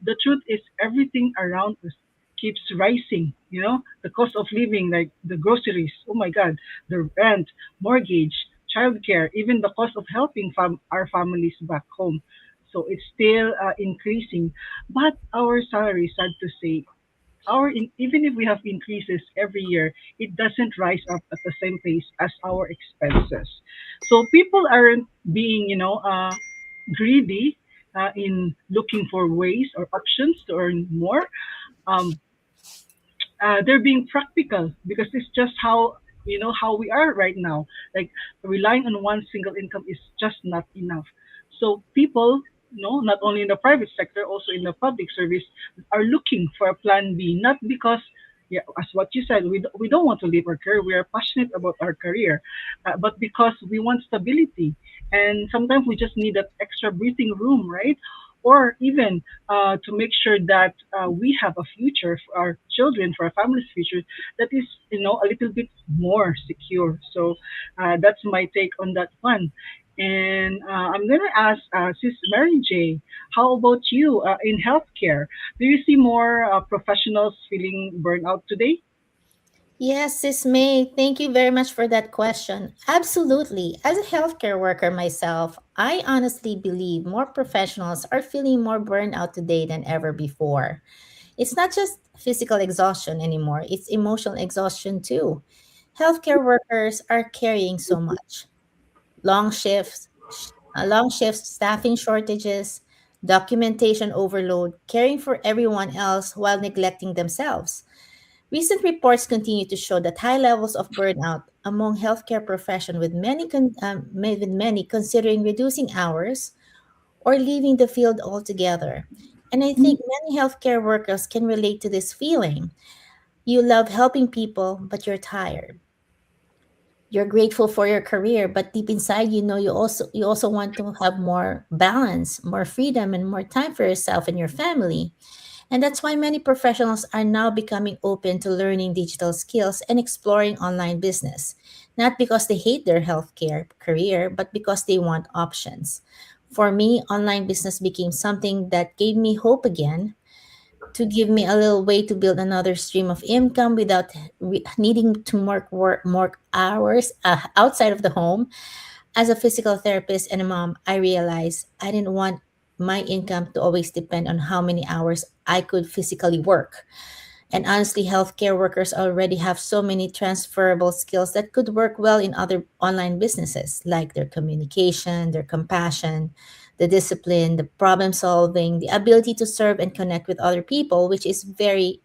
The truth is everything around us keeps rising. The cost of living, like the groceries, oh my God, the rent, mortgage, childcare, even the cost of helping our families back home. So it's still increasing. But our salary, sad to say, even if we have increases every year, it doesn't rise up at the same pace as our expenses. So people aren't being, greedy in looking for ways or options to earn more. Um, they're being practical because it's just how we are right now. Like relying on one single income is just not enough. So people, not only in the private sector, also in the public service, are looking for a plan B. Not because, yeah, as what you said, we don't want to leave our career. We are passionate about our career, but because we want stability, and sometimes we just need that extra breathing room, right? Or even to make sure that we have a future for our children, for our family's future, that is, a little bit more secure. So that's my take on that one. And I'm going to ask Sis Mary J, how about you in healthcare? Do you see more professionals feeling burnout today? Yes, Sis May, thank you very much for that question. Absolutely. As a healthcare worker myself, I honestly believe more professionals are feeling more burned out today than ever before. It's not just physical exhaustion anymore, it's emotional exhaustion too. Healthcare workers are carrying so much long shifts, staffing shortages, documentation overload, caring for everyone else while neglecting themselves. Recent reports continue to show that high levels of burnout among healthcare profession with many considering reducing hours or leaving the field altogether. And I think many healthcare workers can relate to this feeling. You love helping people, but you're tired. You're grateful for your career, but deep inside you know you also want to have more balance, more freedom and more time for yourself and your family. And that's why many professionals are now becoming open to learning digital skills and exploring online business. Not because they hate their healthcare career, but because they want options. For me, online business became something that gave me hope again, to give me a little way to build another stream of income without needing to work more hours outside of the home. As a physical therapist and a mom, I realized I didn't want my income to always depend on how many hours I could physically work. And honestly, healthcare workers already have so many transferable skills that could work well in other online businesses, like their communication, their compassion, the discipline, the problem solving, the ability to serve and connect with other people, which is very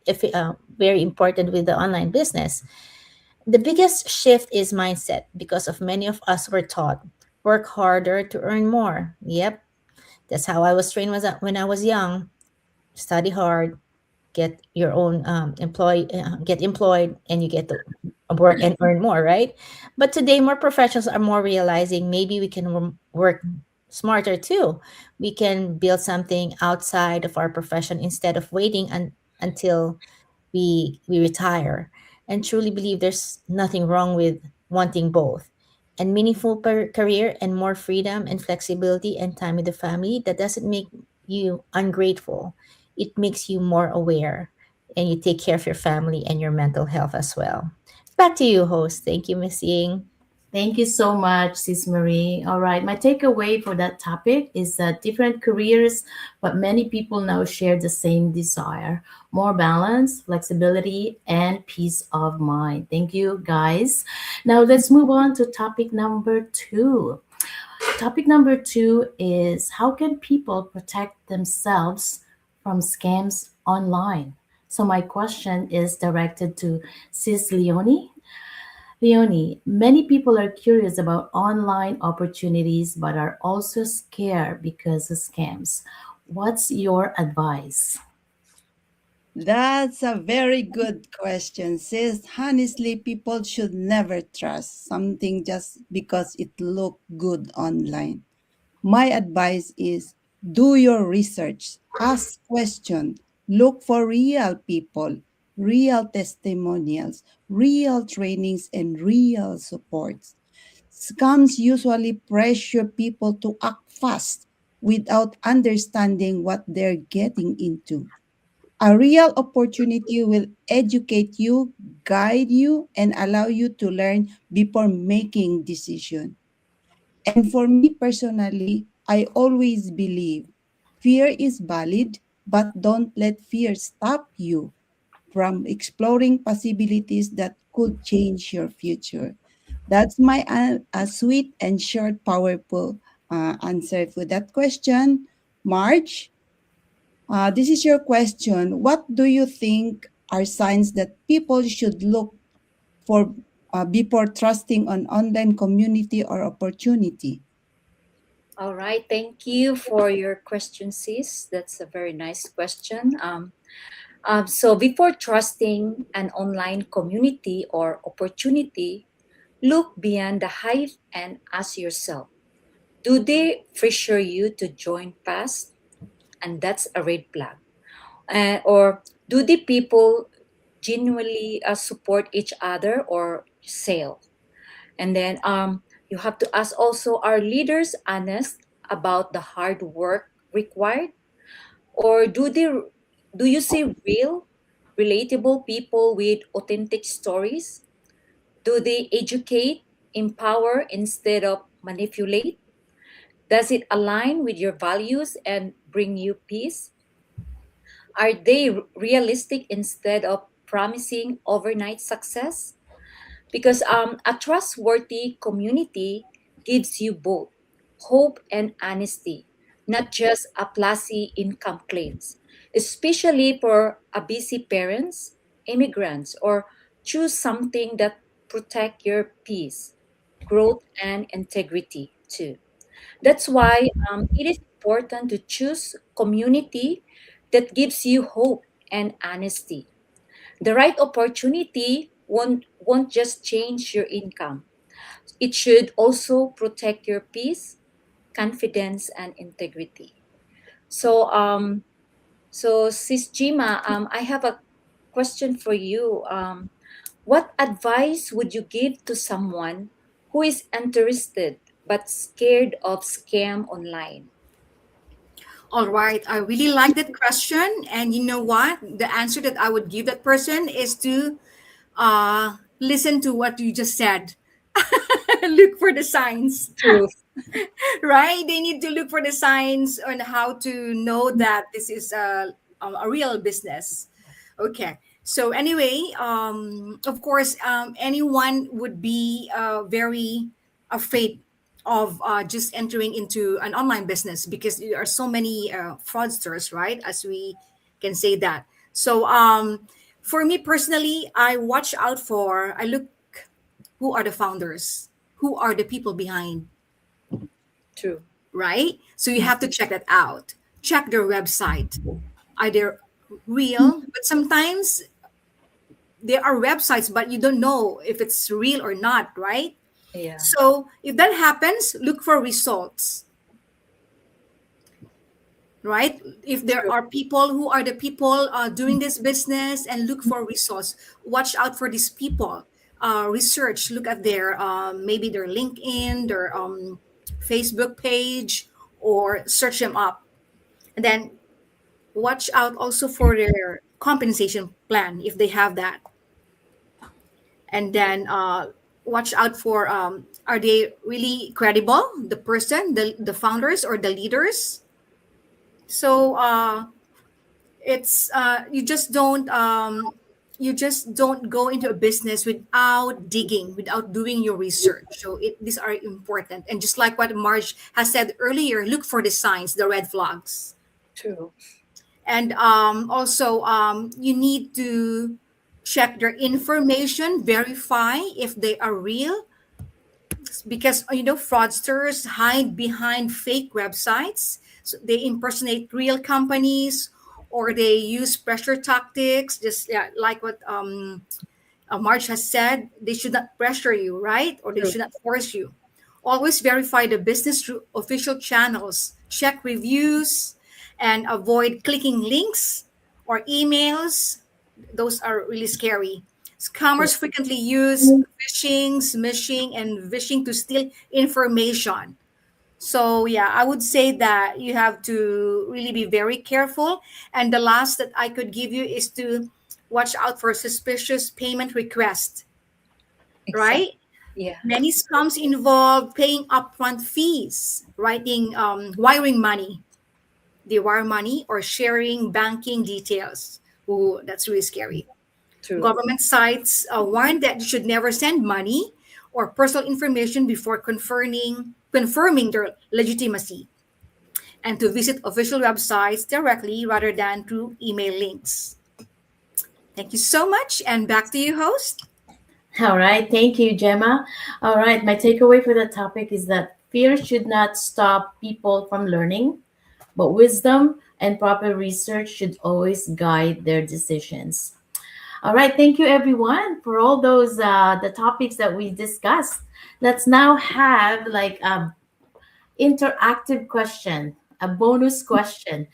important with the online business. The biggest shift is mindset because of many of us were taught work harder to earn more. Yep, that's how I was trained when I was young. Study hard, get your own get employed, and you get to work and earn more, right? But today, more professionals are more realizing maybe we can work smarter too. We can build something outside of our profession instead of waiting until we retire, and truly believe there's nothing wrong with wanting both and meaningful career and more freedom and flexibility and time with the family. That doesn't make you ungrateful, it makes you more aware, and you take care of your family and your mental health as well. Back to you, host. Thank you, Miss Ying. Thank you so much, Sis Marie. All right, my takeaway for that topic is that different careers, but many people now share the same desire: more balance, flexibility, and peace of mind. Thank you, guys. Now, let's move on to topic number two. Topic number two is how can people protect themselves from scams online? So, my question is directed to Sis Leonie. Leonie, many people are curious about online opportunities but are also scared because of scams. What's your advice? That's a very good question, sis. Honestly, people should never trust something just because it looked good online. My advice is do your research, ask questions, look for real people, real testimonials, real trainings, and real supports. Scams usually pressure people to act fast. without understanding what they're getting into. A real opportunity will educate you, guide you, and allow you to learn before making decision. And for me personally, I always believe fear is valid, but don't let fear stop you from exploring possibilities that could change your future. That's my a sweet and short, powerful answer for that question. Marge, this is your question. What do you think are signs that people should look for before trusting an online community or opportunity? All right, thank you for your question, sis. That's a very nice question. So before trusting an online community or opportunity, look beyond the hype and ask yourself, do they pressure you to join fast? And that's a red flag. Or do the people genuinely support each other or sale? And then you have to ask also, are leaders honest about the hard work required? Or do you see real, relatable people with authentic stories? Do they educate, empower instead of manipulate? Does it align with your values and bring you peace? Are they realistic instead of promising overnight success? Because a trustworthy community gives you both hope and honesty, not just a flashy income claims, especially for a busy parents, immigrants, or choose something that protect your peace, growth, and integrity too. That's why it is important to choose community that gives you hope and honesty. The right opportunity won't just change your income. It should also protect your peace, confidence, and integrity. So Sis Jima, I have a question for you. What advice would you give to someone who is interested but scared of scam online? All right. I really like that question. And you know what? The answer that I would give that person is to listen to what you just said. Look for the signs, True. right? They need to look for the signs on how to know that this is a real business. Okay. So anyway, of course, anyone would be very afraid of just entering into an online business because there are so many fraudsters, right? As we can say that. So for me personally, I look who are the founders, who are the people behind, True. right? So you have to check that out. Check their website. Are they real? But sometimes there are websites, but you don't know if it's real or not, right? Yeah. So if that happens, look for results, right? If there True. are people who are the people doing this business and look for results, watch out for these people. Research, look at their maybe their LinkedIn, their Facebook page, or search them up. And then watch out also for their compensation plan if they have that. And then watch out for are they really credible, the person, the founders or the leaders. So it's you just don't go into a business without digging, without doing your research. So these are important, and just like what Marge has said earlier, look for the signs, the red flags. True. And also you need to check their information, verify if they are real, because fraudsters hide behind fake websites. So they impersonate real companies, or they use pressure tactics, just yeah, like what March has said. They should not pressure you, right? Or they True. should not force you. Always verify the business through official channels, check reviews, and avoid clicking links or emails. Those are really scary. Scammers frequently use phishing, smishing, and vishing to steal information. So yeah, I would say that you have to really be very careful. And the last that I could give you is to watch out for suspicious payment requests, right? Exactly. Yeah. Many scams involve paying upfront fees, wiring money, they wire money, or sharing banking details. Oh, that's really scary. True. Government sites warn that you should never send money or personal information before confirming their legitimacy, and to visit official websites directly rather than through email links. Thank you so much, and back to you, host. All right, thank you, Gemma. All right, my takeaway for the topic is that fear should not stop people from learning, but wisdom and proper research should always guide their decisions. All right, thank you everyone for all those the topics that we discussed. Let's now have like a interactive question, a bonus question.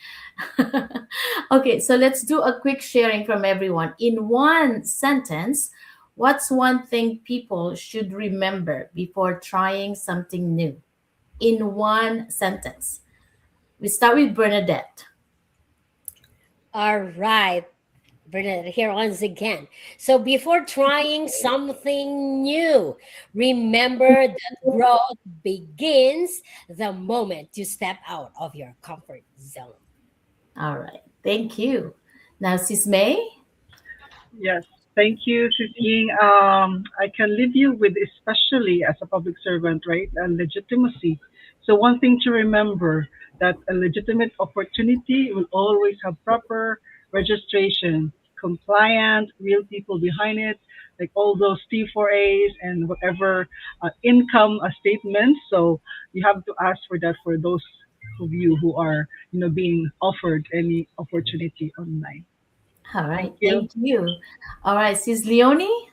Okay, so let's do a quick sharing from everyone. In one sentence, what's one thing people should remember before trying something new? In one sentence. We start with Bernadette. All right, Bernadette here once again. So before trying something new, remember that growth begins the moment you step out of your comfort zone. All right, thank you. Now, Sis May. Yes, thank you, Sis Ying. I can leave you with, especially as a public servant, right, and legitimacy. So one thing to remember, that a legitimate opportunity will always have proper registration, compliant, real people behind it, like all those T4As and whatever income statements. So you have to ask for that for those of you who are, being offered any opportunity online. All Thank right, you. thank you. All right, Sis Leonie.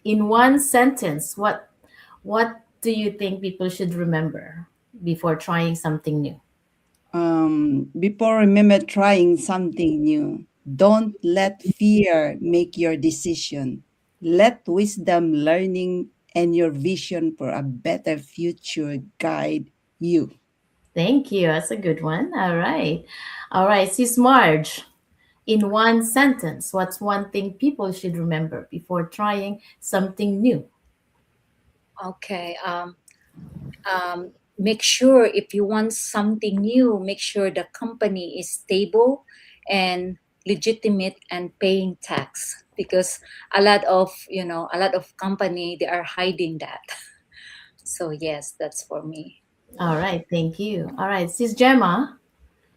In one sentence, what do you think people should remember before trying something new? Before remember trying something new, don't let fear make your decision. Let wisdom, learning, and your vision for a better future guide you. Thank you. That's a good one. All right. All right, Sis Marge. In one sentence, what's one thing people should remember before trying something new? Okay. Make sure if you want something new, make sure the company is stable and legitimate and paying tax, because a lot of company, they are hiding that. So yes, that's for me. All right, thank you. All right, Sis Gemma.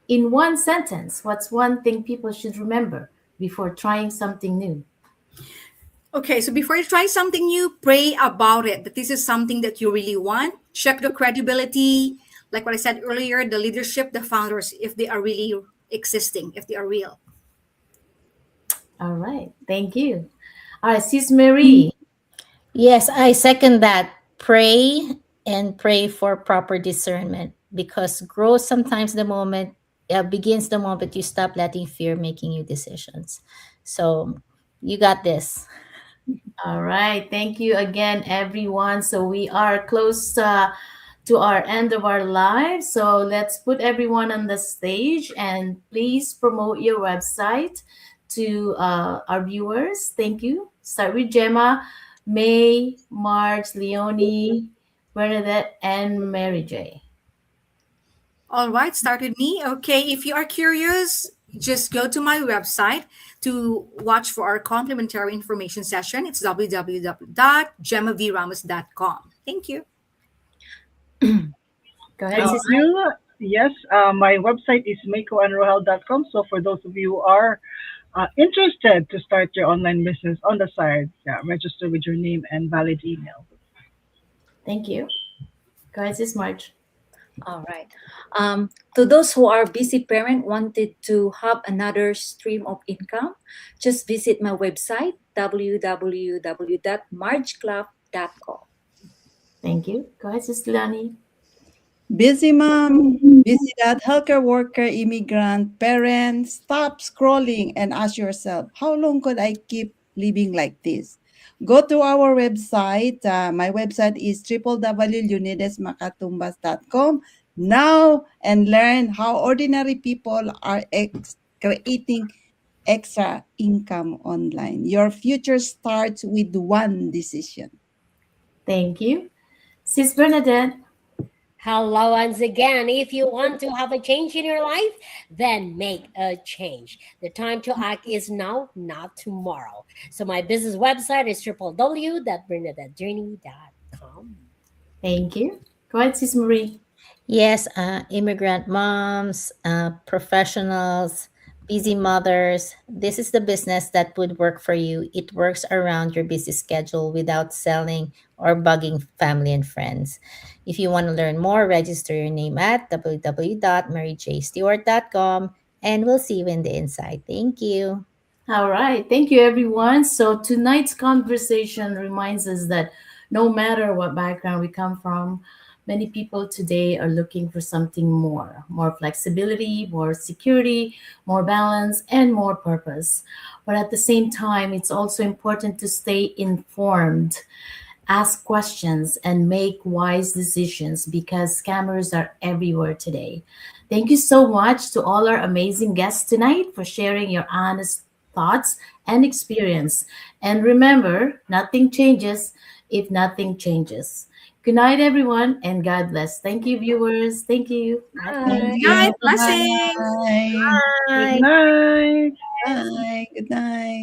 In one sentence, what's one thing people should remember before trying something new? Okay, so before you try something new, pray about it, that this is something that you really want. Check the credibility, like what I said earlier, the leadership, the founders, if they are really existing, if they are real. All right, thank you. All right, Sis Marie. Yes, I second that. Pray and pray for proper discernment, because growth sometimes begins the moment you stop letting fear making you decisions. So you got this. All right. Thank you again, everyone. So we are close to our end of our live. So let's put everyone on the stage and please promote your website to our viewers. Thank you. Start with Gemma, May, Marge, Leonie, Bernadette, and Mary J. All right, start with me. Okay, if you are curious, just go to my website to watch for our complimentary information session. It's www.gemmavramos.com. Thank you. Go ahead, Thank Sis. you. Yes, my website is makoandrohel.com. So for those of you who are interested to start your online business on the side, yeah, register with your name and valid email. Thank you. Go ahead, Sis Marge. All right. To those who are busy parent wanted to have another stream of income, just visit my website www.margeclub.com. Thank you. Go ahead, Sis Leonie. Busy mom, busy dad, healthcare worker, immigrant, parent, stop scrolling and ask yourself, how long could I keep living like this? Go to our website. My website is www.lunidesmacatumbas.com. now and learn how ordinary people are creating extra income online. Your future starts with one decision. Thank you. Sis Bernadette. Hello once again. If you want to have a change in your life, then make a change. The time to act is now, not tomorrow. So my business website is www.bernadettejourney.com. Thank you. Go ahead, Sis Marie. Yes, immigrant moms, professionals, busy mothers. This is the business that would work for you. It works around your busy schedule without selling or bugging family and friends. If you want to learn more, register your name at www.maryjstewart.com and we'll see you in the inside. Thank you. All right. Thank you, everyone. So, tonight's conversation reminds us that no matter what background we come from, many people today are looking for something more flexibility, more security, more balance, and more purpose. But at the same time, it's also important to stay informed, ask questions, and make wise decisions because scammers are everywhere today. Thank you so much to all our amazing guests tonight for sharing your honest thoughts and experience. And remember, nothing changes if nothing changes. Good night, everyone, and God bless. Thank you, viewers. Thank you. Thank Bye. you. Night, blessings. Bye. Good Bye. night. Bye. Good night.